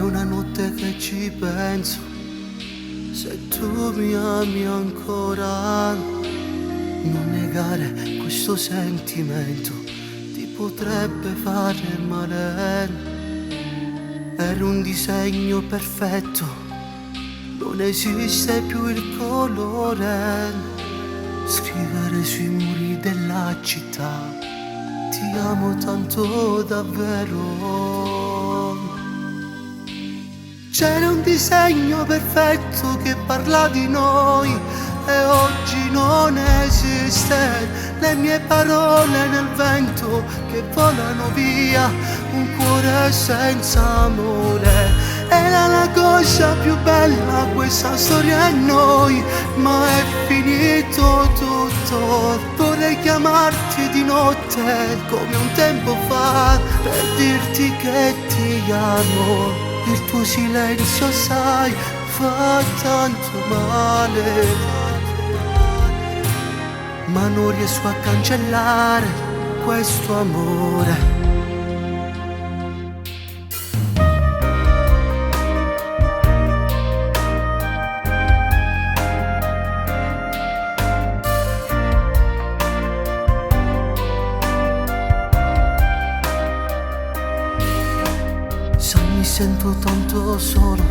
una notte che ci penso, se tu mi ami ancora, non negare questo sentimento, ti potrebbe fare male. Eri un disegno perfetto, non esiste più il colore. Scrivere sui muri della città, ti amo tanto davvero. C'era un disegno perfetto che parla di noi e oggi non esiste. Le mie parole nel vento che volano via, un cuore senza amore. Era la cosa più bella questa storia a noi, ma è finito tutto. Vorrei chiamarti di notte come un tempo fa per dirti che ti amo. Il tuo silenzio, sai, fa tanto male, ma non riesco a cancellare questo amore. Mi sento tanto solo,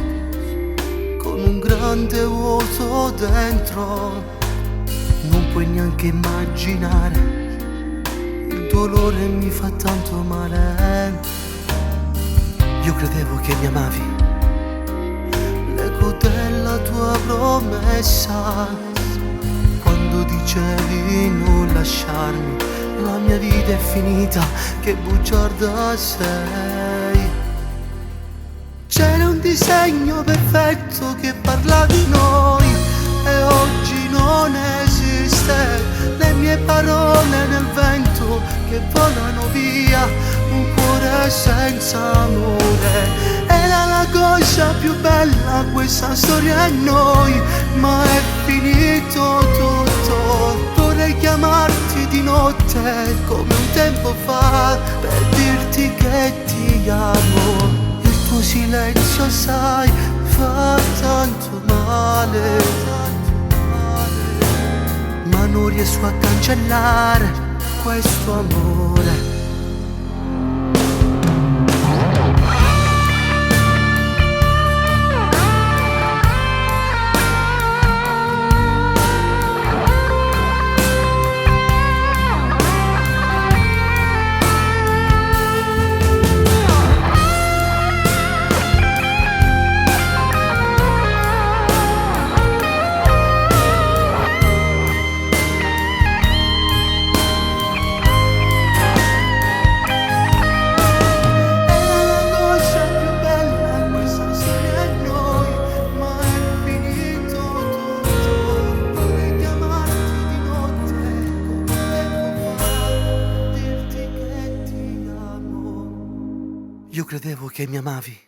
con un grande vuoto dentro. Non puoi neanche immaginare, il dolore mi fa tanto male. Io credevo che mi amavi, l'eco della tua promessa, quando dicevi non lasciarmi, la mia vita è finita, che bugiarda sei. C'era un disegno perfetto che parla di noi e oggi non esiste. Le mie parole nel vento che volano via, un cuore senza amore. Era la cosa più bella questa storia a noi, ma è finito tutto. Vorrei chiamarti di notte come un tempo fa per dirti che ti amo. Il tuo silenzio, sai, fa tanto male, ma non riesco a cancellare questo amore. Io credevo che mi amavi.